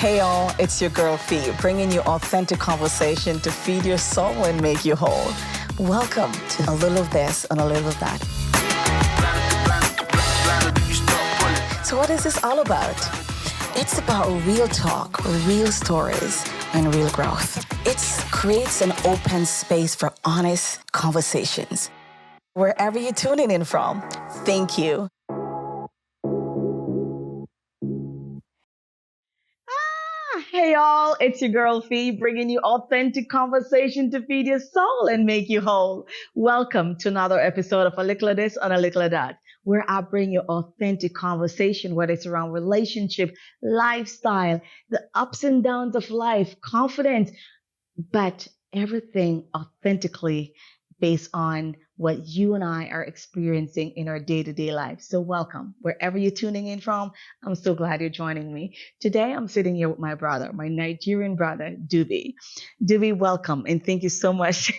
Hey all, it's your girl Fee, bringing you authentic conversation to feed your soul and make you whole. Welcome to a little of this and a little of that. So what is this all about? It's about real talk, real stories, and real growth. It creates an open space for honest conversations. Wherever you're tuning in from, thank you. Hey y'all, it's your girl Fee, bringing you authentic conversation to feed your soul and make you whole. Welcome to another episode of A Likkle This and A Likkle That, where I bring you authentic conversation, whether it's around relationship, lifestyle, the ups and downs of life, confidence, but everything authentically based on what you and I are experiencing in our day-to-day life. So welcome. Wherever you're tuning in from, I'm so glad you're joining me. Today, I'm sitting here with my brother, my Nigerian brother, Dubie. Dubie, welcome. And thank you so much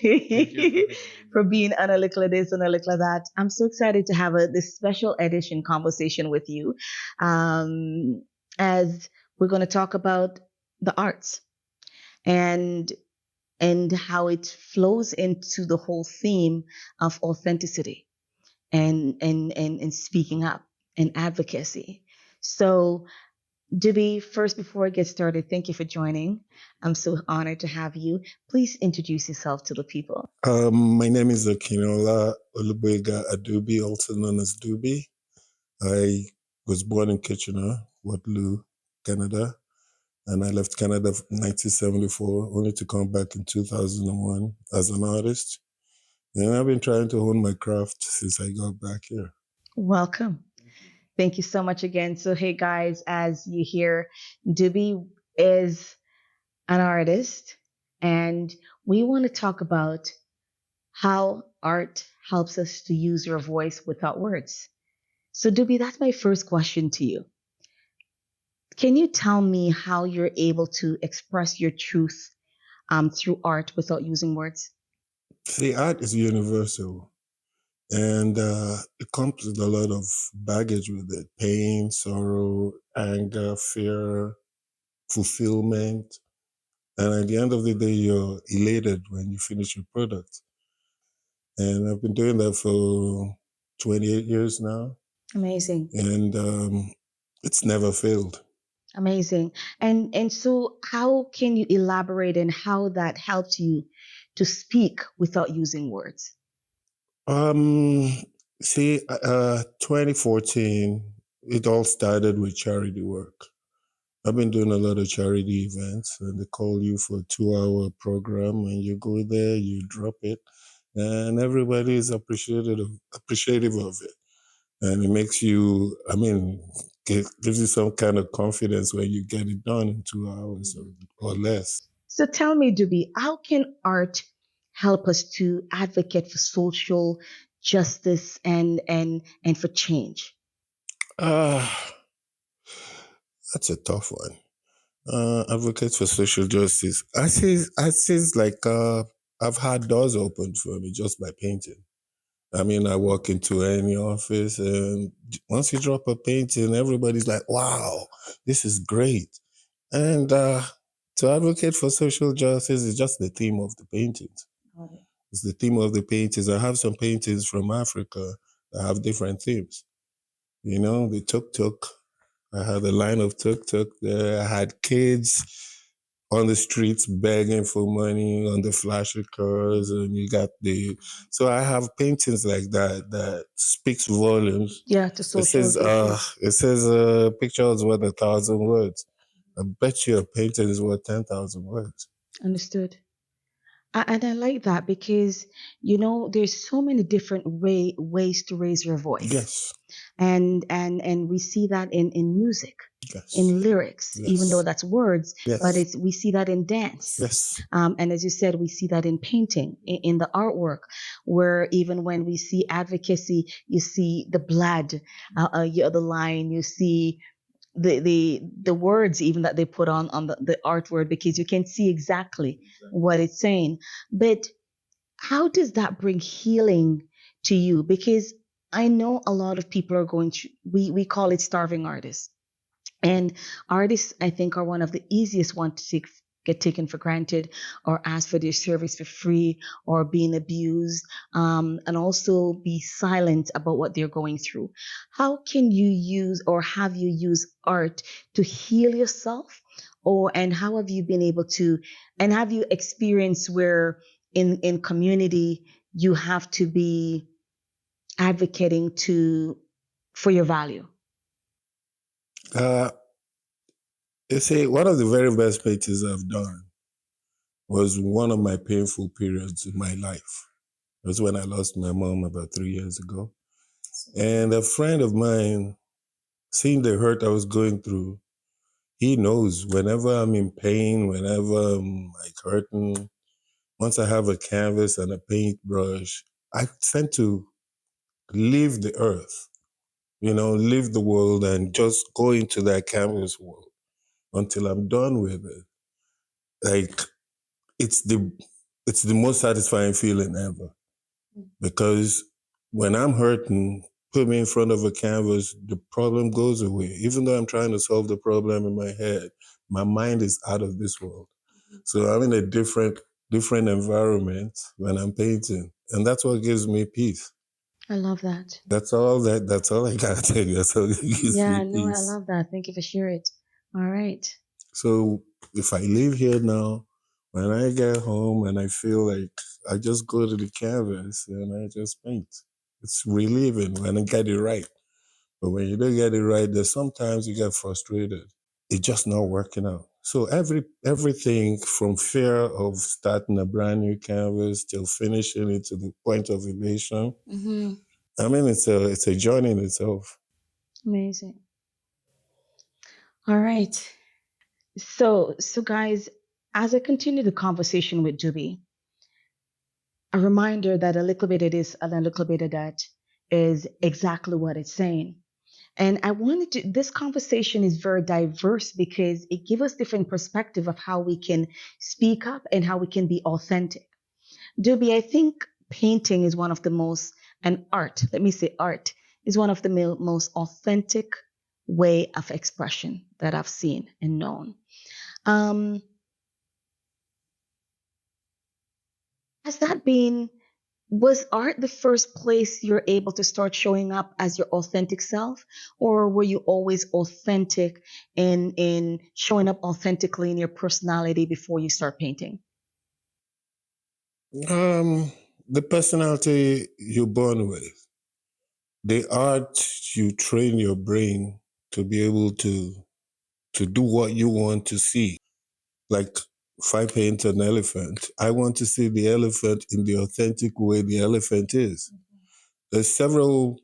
for being on A Likkle This and A Likkle That. I'm so excited to have this special edition conversation with you as we're going to talk about the arts and how it flows into the whole theme of authenticity and speaking up and advocacy. So, Dubi, first, before I get started, thank you for joining. I'm so honored to have you. Please introduce yourself to the people. My name is Akinola Adubi, also known as Dubi. I was born in Kitchener, Waterloo, Canada. And I left Canada in 1974, only to come back in 2001 as an artist. And I've been trying to hone my craft since I got back here. Welcome. Thank you so much again. So, hey guys, as you hear, Dubi is an artist, and we want to talk about how art helps us to use your voice without words. So, Dubi, that's my first question to you. Can you tell me how you're able to express your truth through art without using words? See, art is universal, and it comes with a lot of baggage with it: pain, sorrow, anger, fear, fulfillment. And at the end of the day, you're elated when you finish your product. And I've been doing that for 28 years now. Amazing. And it's never failed. Amazing. And so how can you elaborate on how that helps you to speak without using words? See, 2014, it all started with charity work. I've been doing a lot of charity events, and they call you for a 2-hour program, and you go there, you drop it, and everybody is appreciative of it. And it makes you, gives you some kind of confidence when you get it done in 2 hours or less. So tell me, Dubi, how can art help us to advocate for social justice and for change? That's a tough one. Advocate for social justice. I see like I've had doors opened for me just by painting. I mean, I walk into any office, and once you drop a painting, everybody's like, wow, this is great. And to advocate for social justice is just the theme of the paintings. Okay. It's the theme of the paintings. I have some paintings from Africa that have different themes. You know, the tuk-tuk. I had a line of tuk-tuk there. I had kids on the streets begging for money on the flashy cars, and you got so I have paintings like that speaks volumes. Yeah, to social it says a picture is worth 1,000 words. I bet you a painting is worth 10,000 words. Understood. And I like that because, you know, there's so many different ways to raise your voice. Yes. And we see that in music, Yes. in lyrics, Yes. even though that's words, Yes. but we see that in dance. Yes. And as you said, we see that in painting, in the artwork, where even when we see advocacy, you see the blood, the line, you see the words even that they put on the artwork, because you can see exactly what it's saying. But how does that bring healing to you? Because I know a lot of people are going to, we call it starving artists. And artists, I think, are one of the easiest ones to get taken for granted or ask for their service for free or being abused, and also be silent about what they're going through. How can you use or have you used art to heal yourself? Or and how have you been able to and have you experienced where in community you have to be advocating to for your value? Uh, you see, one of the very best paintings I've done was one of my painful periods in my life. It was when I lost my mom about 3 years ago. And a friend of mine, seeing the hurt I was going through, he knows whenever I'm in pain, whenever I'm like hurting, once I have a canvas and a paintbrush, I tend to leave the earth, leave the world and just go into that canvas world until I'm done with it. Like it's the it's the most satisfying feeling ever. Because when I'm hurting, put me in front of a canvas, the problem goes away. Even though I'm trying to solve the problem in my head, my mind is out of this world. So I'm in a different environment when I'm painting. And that's what gives me peace. I love that. That's all I gotta tell you. That's all that gives me Yeah, no, I peace. love that. Thank you for sharing it. All right. So if I leave here now, when I get home and I feel like I just go to the canvas and I just paint. It's relieving when I get it right. But when you don't get it right, there's sometimes you get frustrated. It's just not working out. So everything from fear of starting a brand new canvas till finishing it to the point of elation. Mm-hmm. I mean, it's a journey in itself. Amazing. All right. So guys, as I continue the conversation with Dubi, a reminder that a little bit of this and a little bit of that is exactly what it's saying. And I wanted to, this conversation is very diverse because it gives us different perspective of how we can speak up and how we can be authentic. Dubi, I think painting is one of the most, and art, let me say art, is one of the most authentic way of expression that I've seen and known. Um, has that been, was art the first place you're able to start showing up as your authentic self? Or were you always authentic in showing up authentically in your personality before you start painting? Um, the personality you're born with, the art you train your brain to be able to do what you want to see. Like if I paint an elephant, I want to see the elephant in the authentic way the elephant is. There's several,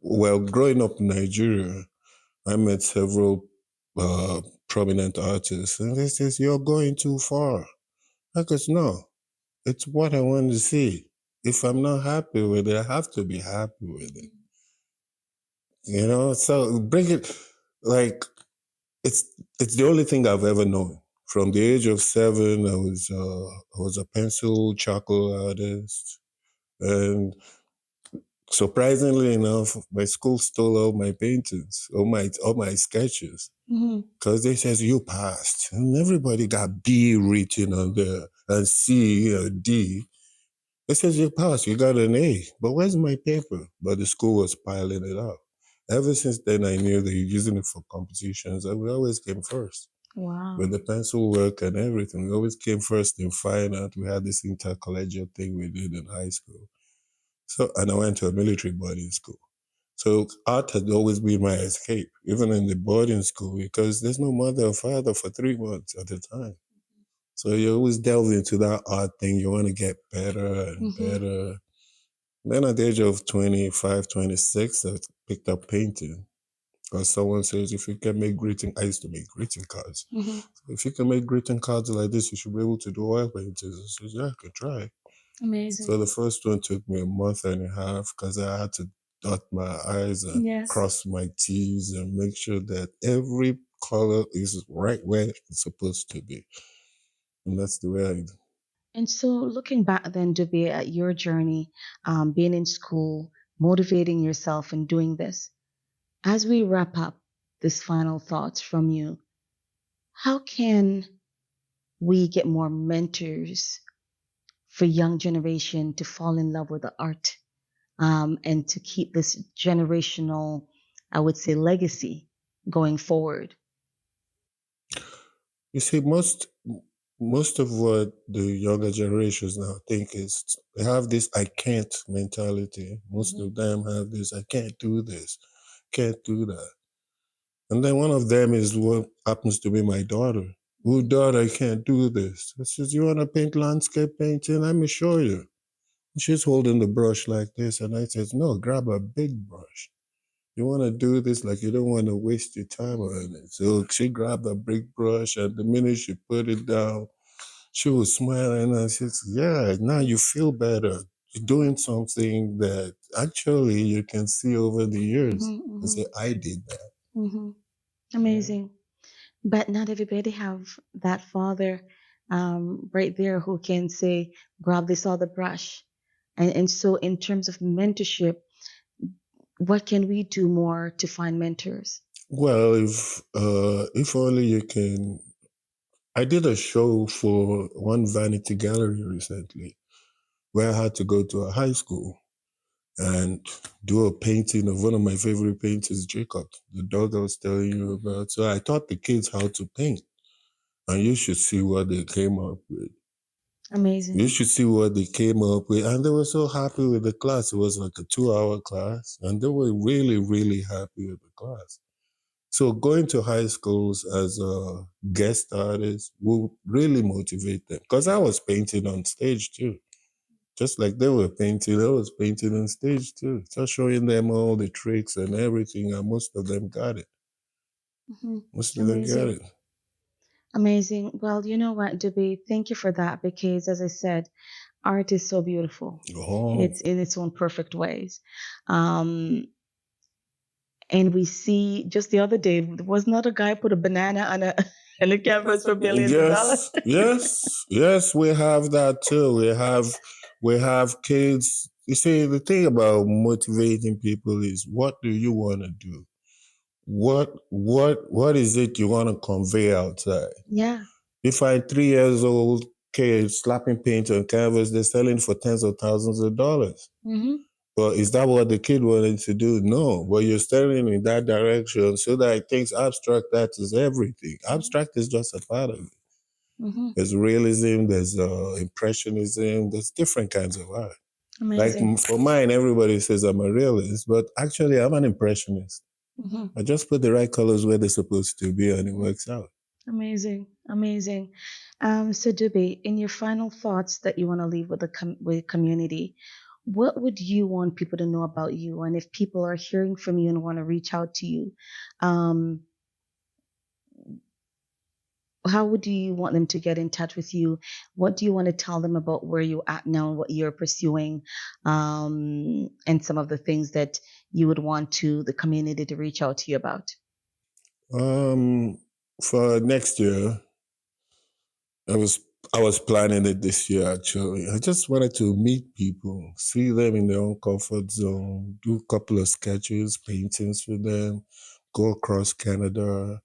well, growing up in Nigeria, I met several prominent artists, and they says, "You're going too far." I goes, "No, it's what I want to see. If I'm not happy with it, I have to be happy with it." So bring it like it's it's the only thing I've ever known. From the age of 7, I was a pencil charcoal artist, and surprisingly enough, my school stole all my paintings, all my sketches, Hmm. because they says you passed, and everybody got B written on there and C or D. It says you passed, you got an A, but where's my paper? But the school was piling it up. Ever since then, I knew they were using it for competitions, and we always came first. With Wow. the pencil work and everything, we always came first in fine art. We had this intercollegiate thing we did in high school. So, and I went to a military boarding school. So art had always been my escape, even in the boarding school, because there's no mother or father for 3 months at a time. So you always delve into that art thing. You want to get better and Hmm. better. Then at the age of 25, 26, I picked up painting. Because someone says, if you can make greeting, I used to make greeting cards. Hmm. So if you can make greeting cards like this, you should be able to do oil paintings. I said, yeah, I could try. So Amazing. the first one took me a month and a half because I had to dot my I's and Yes. cross my T's and make sure that every color is right where it's supposed to be. And that's the way I do. And so, looking back then, Dubie, at your journey, being in school, motivating yourself and doing this, as we wrap up, this final thoughts from you. How can we get more mentors for young generation to fall in love with the art, and to keep this generational, I would say, legacy going forward? You see, most of what the younger generations now think is they have this "I can't" mentality. Most of them have this "I can't do this, can't do that." And then one of them is what happens to be my daughter. Oh, daughter, I can't do this. I says, you want to paint landscape painting? Let me show you. She's holding the brush like this. And I says, no, grab a big brush. You want to do this like you don't want to waste your time on it. So she grabbed a big brush, and the minute she put it down, she was smiling. And she says, yeah, now you feel better. You're doing something that actually you can see over the years. I say, I did that. Mm-hmm. Amazing. But not everybody have that father, right there who can say, grab this other brush. And so in terms of mentorship, what can we do more to find mentors? Well, if only you can. I did a show for one vanity gallery recently where I had to go to a high school and do a painting of one of my favorite painters, Jacob, the dog I was telling you about. So I taught the kids how to paint, and you should see what they came up with. Amazing. You should see what they came up with, and they were so happy with the class. It was like a 2-hour class, and they were really, really happy with the class. So going to high schools as a guest artist will really motivate them. Because I was painting on stage too. Just like they were painting, I was painting on stage too. Just showing them all the tricks and everything, and most of them got it. Hmm. Most of them got Amazing. it. Amazing. Well, you know what, Dubi, thank you for that because, as I said, art is so beautiful. Oh, It's in its own perfect ways. Um, and we see just the other day, there was not a guy put a banana on a on a canvas for billions of dollars. yes, yes, yes. We have that too. We have kids. You see, the thing about motivating people is, what do you want to do? What is it you want to convey outside? Yeah. If I 3 years old kid slapping paint on canvas, they're selling for tens of thousands of dollars. Mm-hmm. But is that what the kid wanted to do? No. But you're steering in that direction so that it thinks abstract art is everything. Abstract is just a part of it. Mm-hmm. There's realism, there's impressionism, there's different kinds of art. Like Amazing. for mine, everybody says I'm a realist, but actually I'm an impressionist. Mm-hmm. I just put the right colors where they're supposed to be, and it works out. Amazing. Amazing. So, Dubie, in your final thoughts that you want to leave with the with community, what would you want people to know about you? And if people are hearing from you and want to reach out to you, um, how would you want them to get in touch with you? What do you want to tell them about where you're at now, what you're pursuing, and some of the things that you would want to the community to reach out to you about? Um, for next year, I was I was planning it this year actually. I just wanted to meet people, see them in their own comfort zone, do a couple of sketches, paintings for them, go across Canada.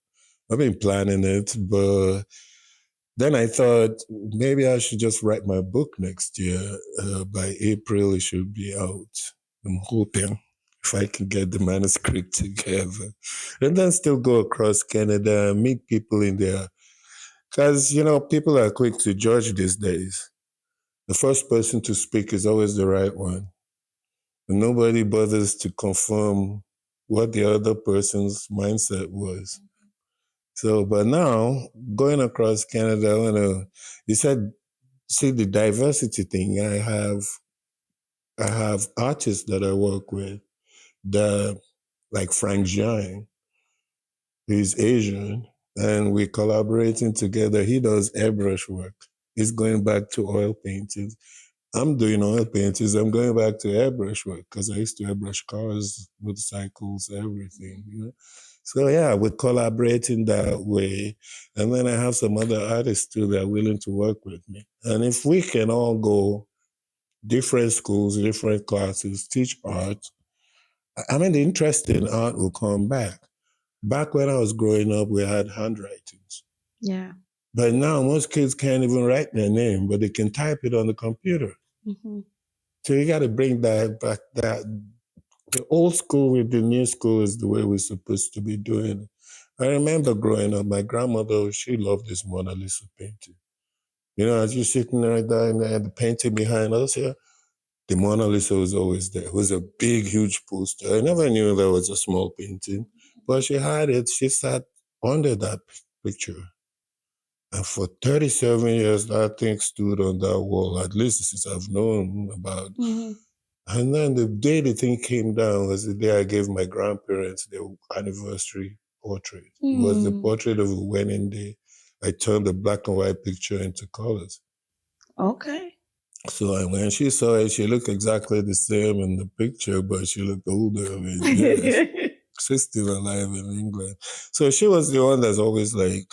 I've been planning it, but then I thought maybe I should just write my book next year. By April, it should be out. I'm hoping if I can get the manuscript together, and then still go across Canada and meet people in there. Because, people are quick to judge these days. The first person to speak is always the right one. And nobody bothers to confirm what the other person's mindset was. So, but now, going across Canada, you said, see the diversity thing. I have artists that I work with that, like Frank Jiang, who's Asian, and we're collaborating together. He does airbrush work. He's going back to oil paintings. I'm doing oil paintings. I'm going back to airbrush work because I used to airbrush cars, motorcycles, everything. So yeah, we're collaborating that way. And then I have some other artists too that are willing to work with me. And if we can all go different schools, different classes, teach art, I mean, the interest in art will come back. Back when I was growing up, we had handwritings. Yeah. But now most kids can't even write their name, but they can type it on the computer. Mm-hmm. So you got to bring that back. That the old school with the new school is the way we're supposed to be doing it. I remember growing up, my grandmother, she loved this Mona Lisa painting. You know, as you're sitting right there and the painting behind us here, the Mona Lisa was always there. It was a big, huge poster. I never knew that was a small painting, but she had it. She sat under that picture. And for 37 years, that thing stood on that wall, at least since I've known about. Mm-hmm. And then the day the thing came down was the day I gave my grandparents their anniversary portrait. It was the portrait of a wedding day. I turned the black and white picture into colors. Okay. So when she saw it, she looked exactly the same in the picture, but she looked older in years. She's still alive in England. So she was the one that's always like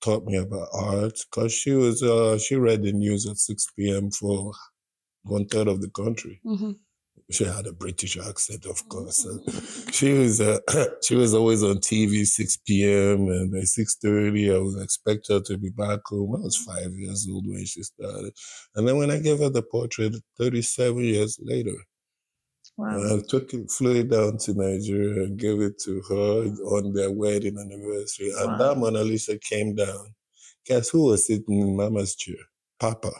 taught me about art because she read the news at 6 p.m. for 1/3 of the country. Mm-hmm. She had a British accent, of course. So she was she was always on TV 6 p.m. and at 6:30 I would expect her to be back home. I was 5 years old when she started. And then when I gave her the portrait 37 years later, Wow. I flew it down to Nigeria and gave it to her on their wedding anniversary. And that Mona Lisa came down. Guess who was sitting in Mama's chair? Papa.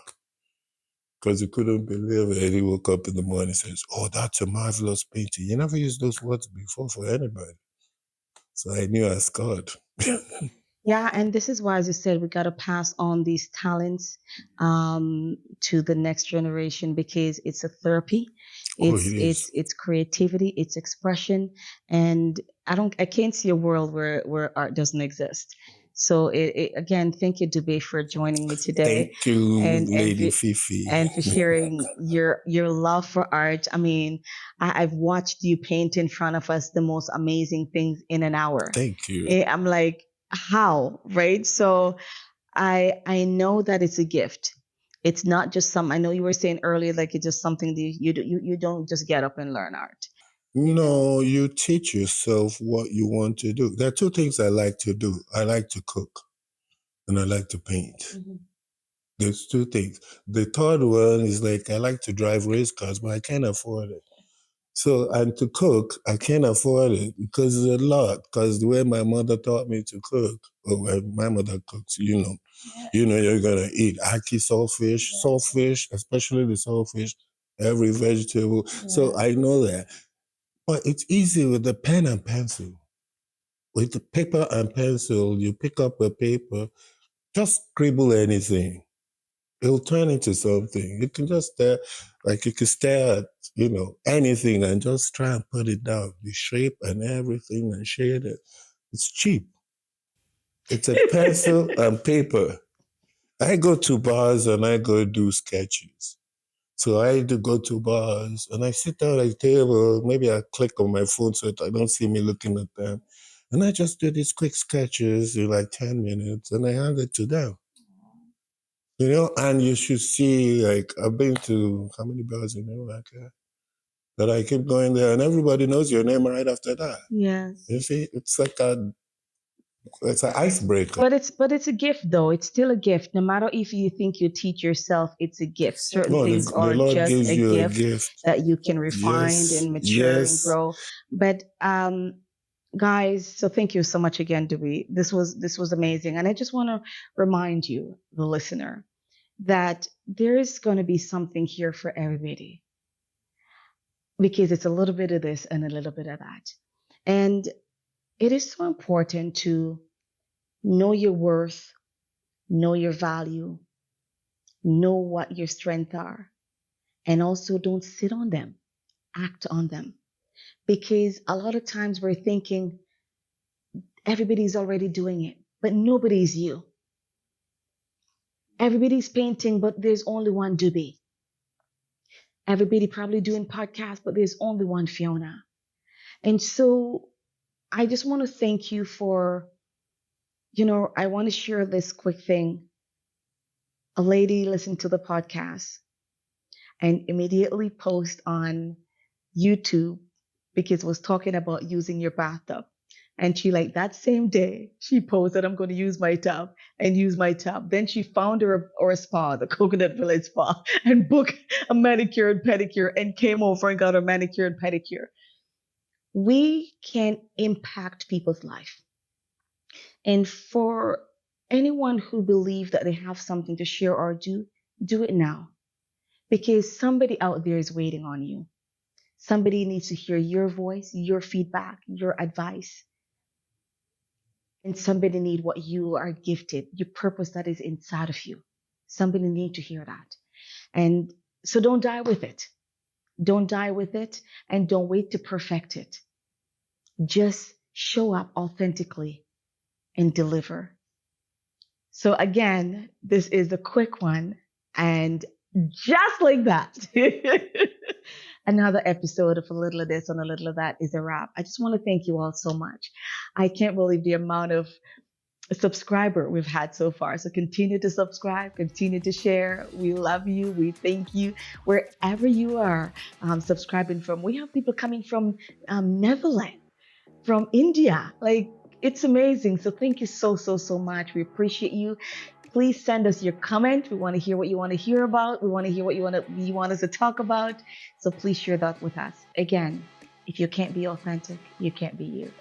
Because he couldn't believe it. He woke up in the morning and says, "Oh, that's a marvelous painting." You never used those words before for anybody. So I knew I scored. Yeah, and this is why, as you said, we got to pass on these talents to the next generation because it's a therapy, Oh, it's it it's is. it's creativity, it's expression, and I can't see a world where art doesn't exist. So again, thank you, Dubie, for joining me today, Thank you, and Lady Fifi. and for sharing your love for art. I mean, I've watched you paint in front of us the most amazing things in an hour. Thank you. I'm like, how, right? So I know that it's a gift. It's not just some. I know you were saying earlier, like it's just something that you don't just get up and learn art. No, you teach yourself what you want to do. There are two things I like to do. I like to cook and I like to paint. Mm-hmm. There's two things. The third one is like I like to drive race cars, but I can't afford it. So, and to cook, I can't afford it because it's a lot. Because the way my mother taught me to cook, or when my mother cooks, you know you're gonna eat ackee saltfish, especially the saltfish, every vegetable. So I know that. But it's easy with the pen and pencil. With the paper and pencil, you pick up a paper, just scribble anything. It'll turn into something. You can just stare, like you can stare at, anything and just try and put it down, the shape and everything and shade it. It's cheap. It's a pencil and paper. I go to bars and I go do sketches. So I do go to bars and I sit down at a table. Maybe I click on my phone so that I don't see me looking at them. And I just do these quick sketches in like 10 minutes and I hand it to them. And you should see, like, I've been to how many bars in America that I keep going there and everybody knows your name right after that. Yes. You see, it's an icebreaker. But it's a gift though. It's still a gift. No matter if you think you teach yourself, it's a gift. Certain No, things the are Lord just gives a you a gift gift. that you can refine Yes, and mature and yes. grow. But guys, so thank you so much again, Dubie. This was amazing. And I just want to remind you, the listener, that there is going to be something here for everybody because it's a little bit of this and a little bit of that. And it is so important to know your worth, know your value, know what your strengths are, and also don't sit on them, act on them. Because a lot of times we're thinking everybody's already doing it, but nobody's you. Everybody's painting, but there's only one Dubi. Everybody probably doing podcasts, but there's only one Phiona. And so I just want to thank you for, I want to share this quick thing. A lady listened to the podcast and immediately post on YouTube because it was talking about using your bathtub. And she like that same day, she posted, I'm going to use my tub and use my tub. Then she found her or a spa, the Coconut Village Spa, and booked a manicure and pedicure and came over and got her manicure and pedicure. We can impact people's life. And for anyone who believes that they have something to share or do it now. Because somebody out there is waiting on you. Somebody needs to hear your voice, your feedback, your advice. And somebody need what you are gifted, your purpose that is inside of you. Somebody need to hear that. And so don't die with it. Don't die with it and don't wait to perfect it. Just show up authentically and deliver. So again, this is a quick one. And just like that, another episode of A Little of This and A Little of That is a wrap. I just want to thank you all so much. I can't believe the amount of subscriber we've had so far. So continue to subscribe, continue to share. We love you. We thank you wherever you are subscribing from. We have people coming from Netherlands, from India. Like, it's amazing. So thank you so much. We appreciate you. Please send us your comment. We want to hear what you want to hear about. We want to hear what you want us to talk about. So please share that with us. Again, if you can't be authentic, you can't be you.